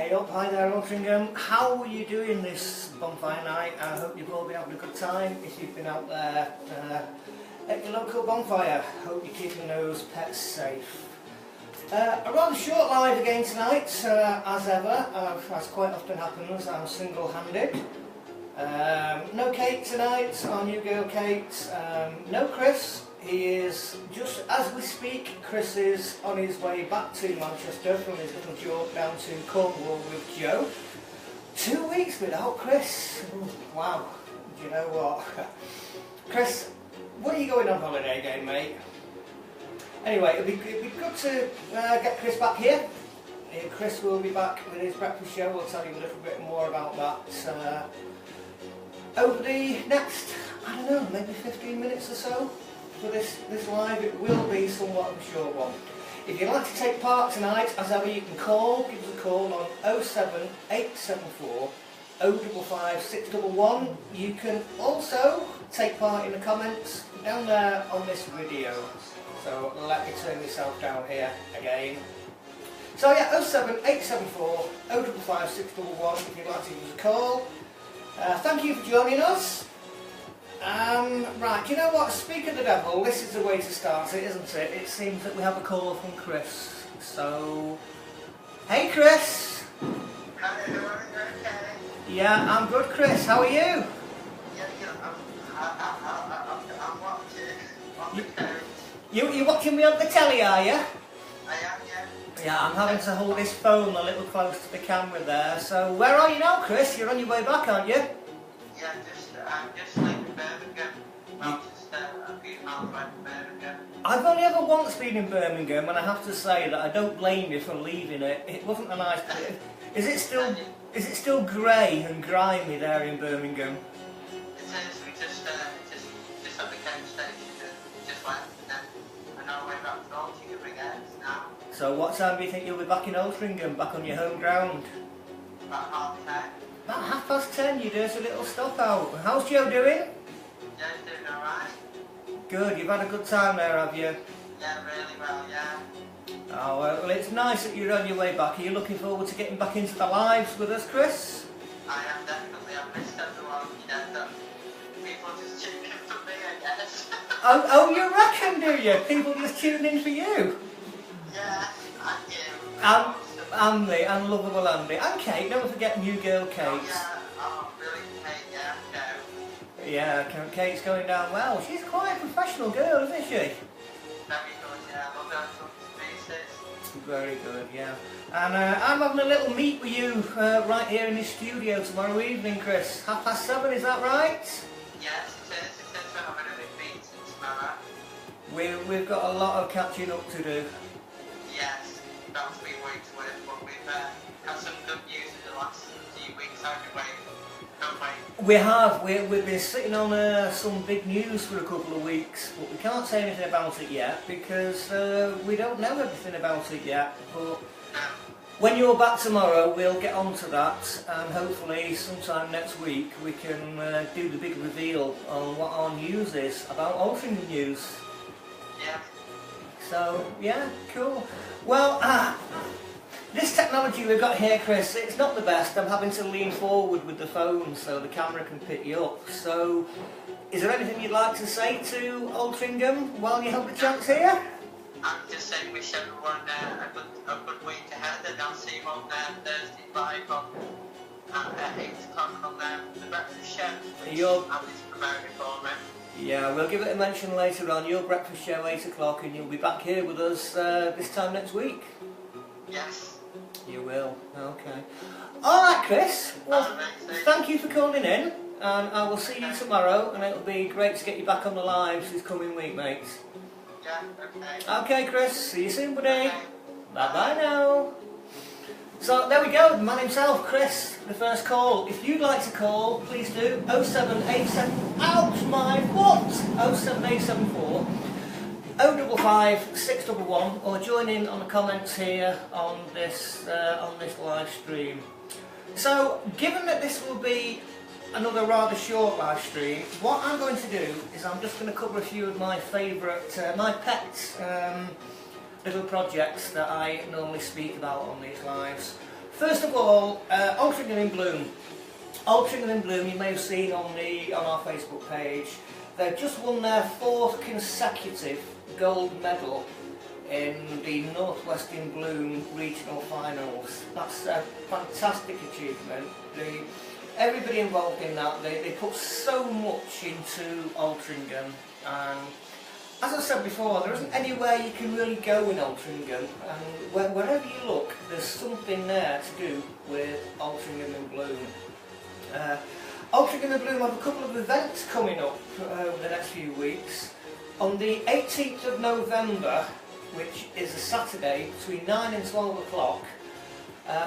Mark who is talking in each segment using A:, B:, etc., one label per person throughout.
A: Hey up, hi there Altrincham. How are you doing this bonfire night? I hope you've all been having a good time. If you've been out there at your local bonfire, hope you're keeping those pets safe. A rather short live again tonight, as ever, as quite often happens. I'm single-handed. No Kate tonight, our new girl Kate. No Chris. He is, just as we speak, Chris is on his way back to Manchester from his little jaunt down to Cornwall with Joe. 2 weeks without Chris. Wow. Do you know what? Chris, when are you going on holiday again, mate? Anyway, it'd be good to get Chris back here. Chris will be back with his breakfast show. We'll tell you a little bit more about that over the next, I don't know, maybe 15 minutes or so. For this live, it will be somewhat of a short one. If you'd like to take part tonight, as ever, you can give us a call on 07874 055 611. You can also take part in the comments down there on this video. So let me turn myself down here again. So yeah, 07874 055 611 if you'd like to give us a call. Thank you for joining us. Right, do you know what? Speak of the devil, this is the way to start it, isn't it? It seems that we have a call from Chris. So, hey Chris!
B: How are you doing? Okay?
A: Yeah, I'm good, Chris. How are you?
B: Yeah, I'm watching.
A: You're watching me on the telly, are you?
B: I am, yeah.
A: Yeah, I'm having to hold this phone a little close to the camera there. So, where are you now, Chris? You're on your way back, aren't you?
B: Yeah, I'm just leaving Birmingham. Manchester, a few miles away from Birmingham.
A: I've only ever once been in Birmingham, and I have to say that I don't blame you for leaving it. It wasn't a nice place. Is it still grey and grimy there in Birmingham?
B: It says we just at the Kent station, just left, and then on our way back to Altrincham again now.
A: So what time do you think you'll be back in Altrincham, back on your home ground?
B: About 10:30.
A: About 10:30, you dirty little stop out. How's Joe doing?
B: Yeah, doing alright.
A: Good, you've had a good time there, have you?
B: Yeah, really well, yeah.
A: Oh, well, it's nice that you're on your way back. Are you looking forward to getting back into the lives with us, Chris?
B: I am definitely. I've missed everyone, that people just tune in for me, I guess.
A: Oh, you reckon, do you? People just tune in for you?
B: Yeah, I do.
A: And lovable Andy. And Kate, don't forget new girl Kate.
B: Oh, yeah. Oh, really, Kate, yeah, no.
A: Yeah, Kate's going down well. She's quite a professional girl, isn't she?
B: Very good, yeah. Love her to pieces.
A: Very good, yeah. And I'm having a little meet with you right here in this studio tomorrow evening, Chris. 7:30, is that right?
B: Yes, it is. It is. We're having a big meeting tomorrow.
A: We've got a lot of catching up to do.
B: Yes, about 3 weeks worth, but we've had some good news in the last few weeks, haven't we? Don't we?
A: We have. We've been sitting on some big news for a couple of weeks, but we can't say anything about it yet because we don't know everything about it yet. But when you're back tomorrow, we'll get on to that, and hopefully sometime next week we can do the big reveal on what our news is about Altrincham news.
B: Yeah.
A: So, yeah, cool. Well, this technology we've got here, Chris, it's not the best. I'm having to lean forward with the phone so the camera can pick you up. So, is there anything you'd like to say to Altrincham while you have the chance here?
B: I'm just saying wish everyone a good week ahead, and I'll see you on Thursday live on at 8 o'clock on the breakfast show, which Ali's promoting for me.
A: Yeah, we'll give it a mention later on. Your breakfast show, 8 o'clock, and you'll be back here with us this time next week.
B: Yes.
A: You will, okay. Alright, Chris, well, thank you for calling in, and I will see you tomorrow, and it'll be great to get you back on the lives this coming week, mate.
B: Yeah, okay.
A: Okay, Chris, see you soon, buddy.
B: Okay.
A: Bye-bye now. So, there we go, the man himself, Chris, the first call. If you'd like to call, please do 0787, ouch, my foot! 07874 055 611, or join in on the comments here on this live stream. So, given that this will be another rather short live stream, what I'm going to do is I'm just going to cover a few of my favourite, my pet little projects that I normally speak about on these lives. First of all, Altrincham in Bloom. Altrincham in Bloom, you may have seen on our Facebook page, they've just won their 4th consecutive gold medal in the North West in Bloom regional finals. That's a fantastic achievement. Everybody involved in that, they put so much into Altrincham, and as I said before, there isn't anywhere you can really go in Altrincham, and wherever you look, there's something there to do with Altrincham in Bloom. Altrincham in Bloom have a couple of events coming up over the next few weeks. On the 18th of November, which is a Saturday, between 9 and 12 o'clock,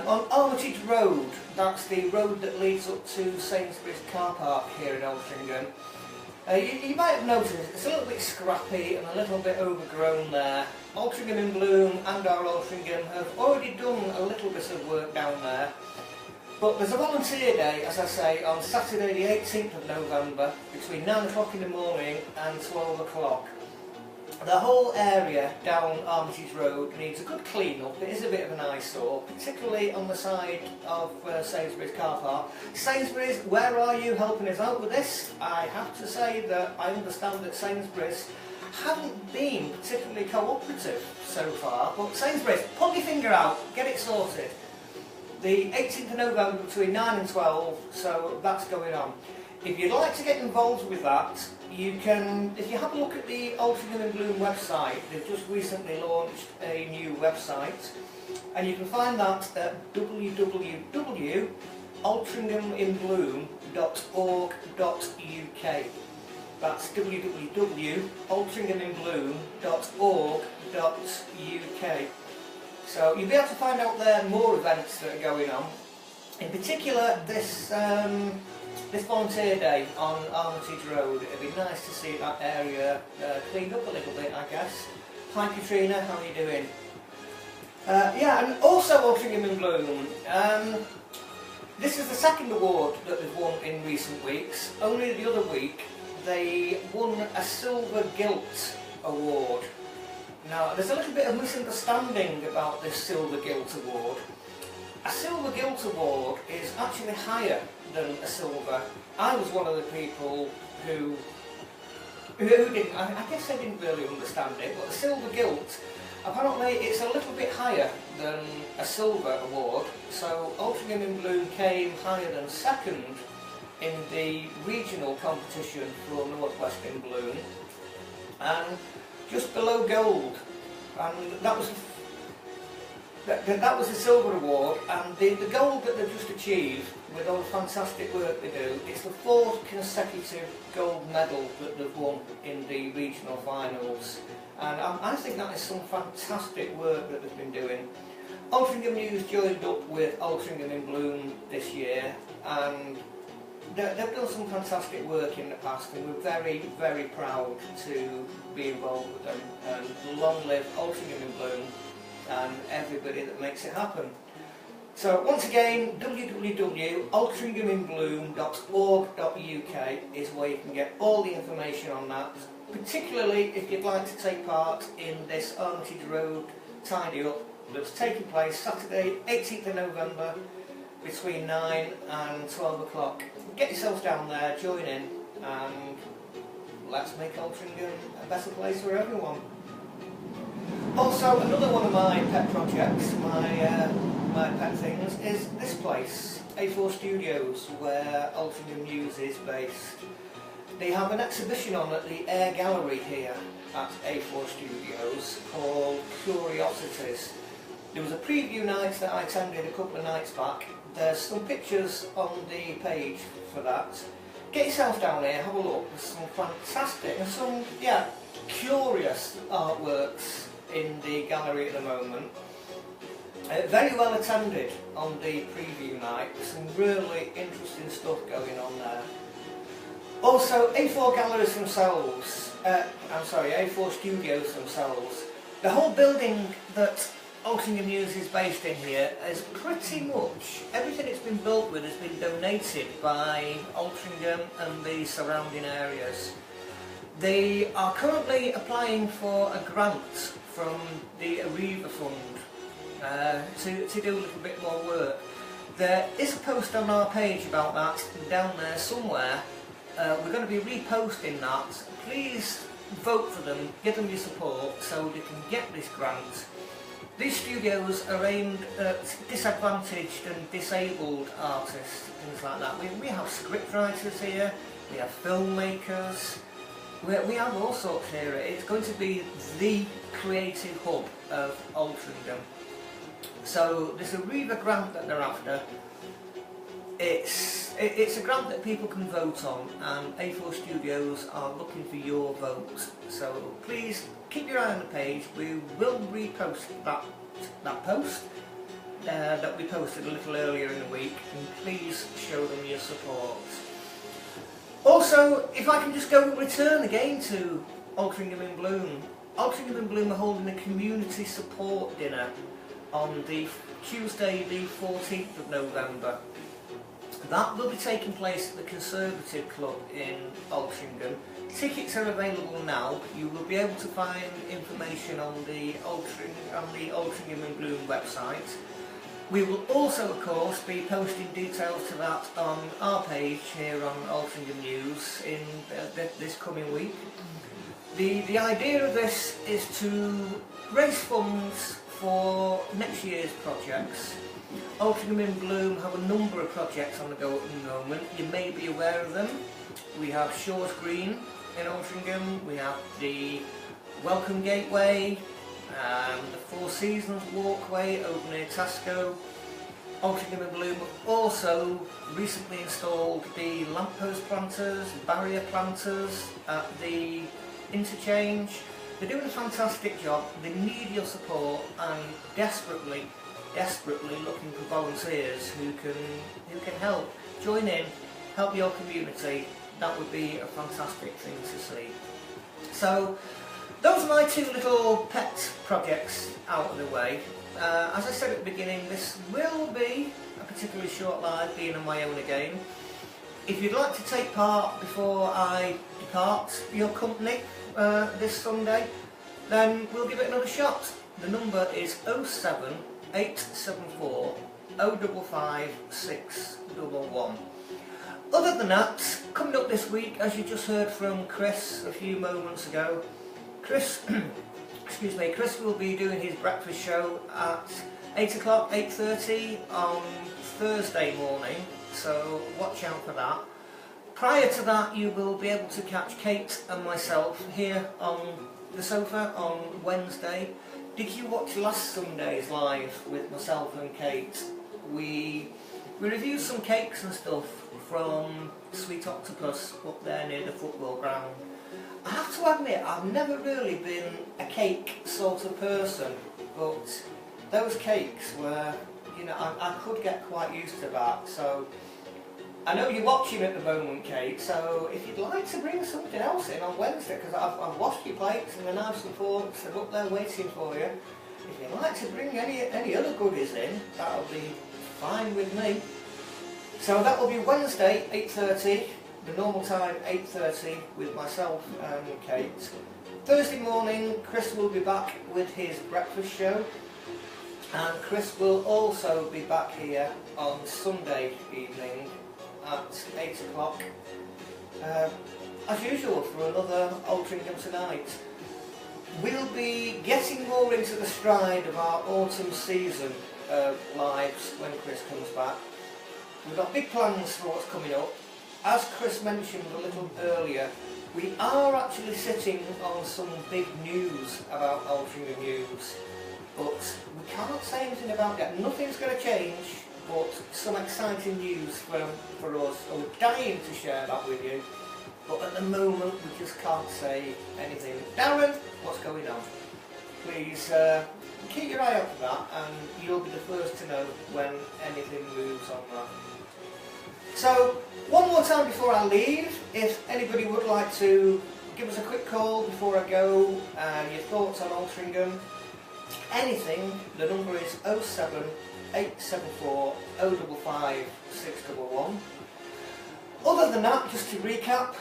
A: on Armitage Road, that's the road that leads up to Sainsbury's car park here in Altrincham. You might have noticed it's a little bit scrappy and a little bit overgrown there. Altrincham in Bloom and our Altrincham have already done a little bit of work down there. But there's a volunteer day, as I say, on Saturday the 18th of November, between 9 o'clock in the morning and 12 o'clock. The whole area down Armitage Road needs a good clean-up. It is a bit of an eyesore, particularly on the side of Sainsbury's car park. Sainsbury's, where are you helping us out with this? I have to say that I understand that Sainsbury's haven't been particularly cooperative so far, but Sainsbury's, pull your finger out, get it sorted. The 18th of November between 9 and 12, so that's going on. If you'd like to get involved with that, you can, if you have a look at the Altrincham in Bloom website, they've just recently launched a new website, and you can find that at www.altringhaminbloom.org.uk. That's www.altringhaminbloom.org.uk. So you'll be able to find out there more events that are going on. In particular, this volunteer day on Armitage Road. It'd be nice to see that area cleaned up a little bit, I guess. Hi Katrina, how are you doing? Yeah, and also Altrincham in Bloom. This is the second award that they've won in recent weeks. Only the other week they won a Silver Gilt Award. Now, there's a little bit of misunderstanding about this Silver Gilt Award. A Silver Gilt Award is actually higher than a silver. I was one of the people who didn't, I guess I didn't really understand it, but a Silver Gilt, apparently it's a little bit higher than a silver award, so Altrincham in Bloom came higher than second in the regional competition for North West in Bloom, and just below gold, and that was a silver award, and the gold that they've just achieved with all the fantastic work they do, it's the 4th consecutive gold medal that they've won in the regional finals, and I think that is some fantastic work that they've been doing. Altrincham News joined up with Altrincham in Bloom this year, and they've done some fantastic work in the past, and we're very, very proud to be involved with them, and long live Altrincham in Bloom and everybody that makes it happen. So once again, www.altringhaminbloom.org.uk is where you can get all the information on that, particularly if you'd like to take part in this Armitage Road tidy up that's taking place Saturday 18th of November between 9 and 12 o'clock. Get yourselves down there, join in, and let's make Altrincham a better place for everyone. Also, another one of my pet projects, my pet things, is this place, A4 Studios, where Altrincham News is based. They have an exhibition on at the Air Gallery here at A4 Studios called Curiosities. There was a preview night that I attended a couple of nights back. There's some pictures on the page for that. Get yourself down here, have a look. There's some fantastic and some, yeah, curious artworks in the gallery at the moment. Very well attended on the preview night. There's some really interesting stuff going on there. Also, A4 Galleries themselves, A4 Studios themselves. The whole building that Altrincham News is based in here is pretty much, everything it's been built with has been donated by Altrincham and the surrounding areas. They are currently applying for a grant from the Arriva Fund, to do a little bit more work. There is a post on our page about that down there somewhere. We're going to be reposting that. Please vote for them, give them your support so they can get this grant. These studios are aimed at disadvantaged and disabled artists, things like that. We have script writers here, we have filmmakers, we have all sorts here. It's going to be the creative hub of Altrincham. So there's a Riva grant that they're after. It's a grant that people can vote on, and A4 Studios are looking for your vote. So please keep your eye on the page. We will repost that post that we posted a little earlier in the week, and please show them your support. Also, if I can just go and return again to Altrincham in Bloom. Altrincham in Bloom are holding a community support dinner on the Tuesday the 14th of November. That will be taking place at the Conservative Club in Altrincham. Tickets are available now. You will be able to find information on the Altrincham in Bloom website. We will also, of course, be posting details to that on our page here on Altrincham News in this coming week. The idea of this is to raise funds for next year's projects. Altrincham in Bloom have a number of projects on the go at the moment. You may be aware of them. We have Shores Green in Altrincham, we have the Welcome Gateway, the Four Seasons Walkway over near Tasco. Altrincham in Bloom have also recently installed the lamppost planters, barrier planters at the interchange. They're doing a fantastic job. They need your support and desperately looking for volunteers who can help. Join in, help your community. That would be a fantastic thing to see. So those are my two little pet projects out of the way. As I said at the beginning, this will be a particularly short live, being on my own again. If you'd like to take part before I depart your company this Sunday, then we'll give it another shot. The number is 07874 055 611. Other than that, coming up this week, as you just heard from Chris a few moments ago, Chris will be doing his breakfast show at 8 o'clock, 8:30 on Thursday morning, so watch out for that. Prior to that, you will be able to catch Kate and myself here on the sofa on Wednesday. Did you watch last Sunday's live with myself and Kate? We reviewed some cakes and stuff from Sweet Octopus up there near the football ground. I have to admit, I've never really been a cake sort of person, but those cakes were, you know, I could get quite used to that. So I know you're watching at the moment, Kate, so if you'd like to bring something else in on Wednesday, because I've washed your plates and the knives and forks are up there waiting for you. If you'd like to bring any other goodies in, that'll be fine with me. So that will be Wednesday, 8:30, the normal time, 8:30, with myself and Kate. Thursday morning, Chris will be back with his breakfast show, and Chris will also be back here on Sunday evening at 8 o'clock, as usual, for another Altrincham Tonight. We'll be getting more into the stride of our autumn season of lives when Chris comes back. We've got big plans for what's coming up. As Chris mentioned a little earlier, we are actually sitting on some big news about Altrincham News, but we can't say anything about that. Nothing's going to change, but some exciting news for us. We're dying to share that with you, but at the moment we just can't say anything. Darren, what's going on? Please keep your eye out for that, and you'll be the first to know when anything moves on that. So, one more time before I leave, if anybody would like to give us a quick call before I go, your thoughts on Altrincham, anything, the number is 07874 055 611. Other than that, just to recap,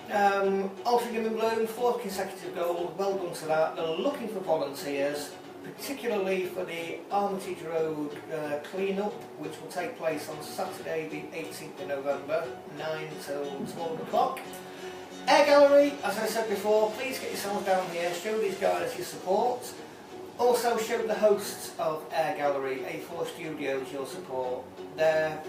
A: Altrincham in Bloom, 4th consecutive goal, well done to that. They're looking for volunteers, particularly for the Armitage Road clean-up, which will take place on Saturday the 18th of November, 9 till 12 o'clock. Air Gallery, as I said before, please get yourselves down here, show these guys your support. Also show the hosts of Air Gallery, A4 Studios, your support. They're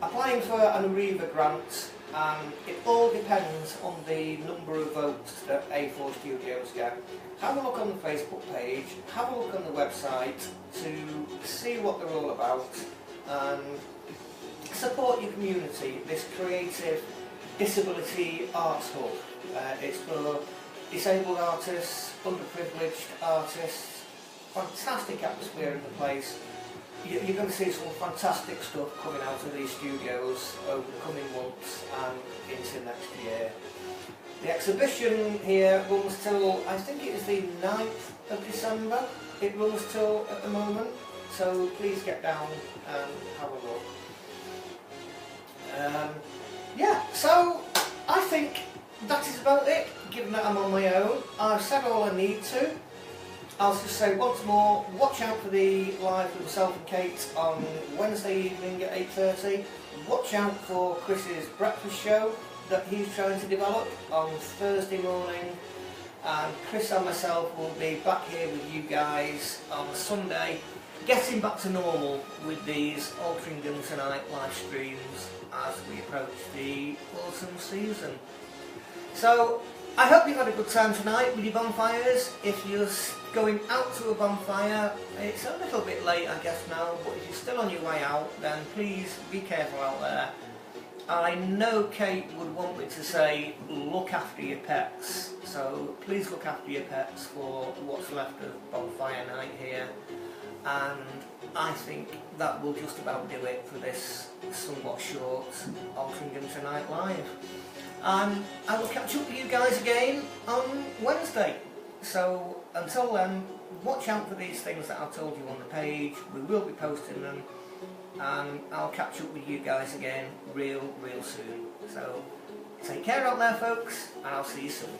A: applying for an Arriva grant, and it all depends on the number of votes that A4 Studios get. Have a look on the Facebook page, have a look on the website to see what they're all about, and support your community, this creative disability arts hub. It's for disabled artists, underprivileged artists. Fantastic atmosphere in the place. You're going to see some fantastic stuff coming out of these studios over the coming months and into next year. The exhibition here runs till, I think it is the 9th of December. It runs till at the moment, so please get down and have a look. Yeah, so I think that is about it, given that I'm on my own. I've said all I need to. I'll just say once more, watch out for the live with myself and Kate on Wednesday evening at 8:30. Watch out for Chris's breakfast show that he's trying to develop on Thursday morning. And Chris and myself will be back here with you guys on Sunday, getting back to normal with these Altrincham Tonight live streams as we approach the autumn season. So, I hope you've had a good time tonight with your bonfires. If you're going out to a bonfire, it's a little bit late I guess now, but if you're still on your way out, then please be careful out there. I know Kate would want me to say look after your pets, so please look after your pets for what's left of bonfire night here. And I think that will just about do it for this somewhat short Altrincham Tonight Live. And I will catch up with you guys again on Wednesday. So until then, watch out for these things that I've told you on the page. We will be posting them, and I'll catch up with you guys again real soon. So take care out there folks, and I'll see you soon.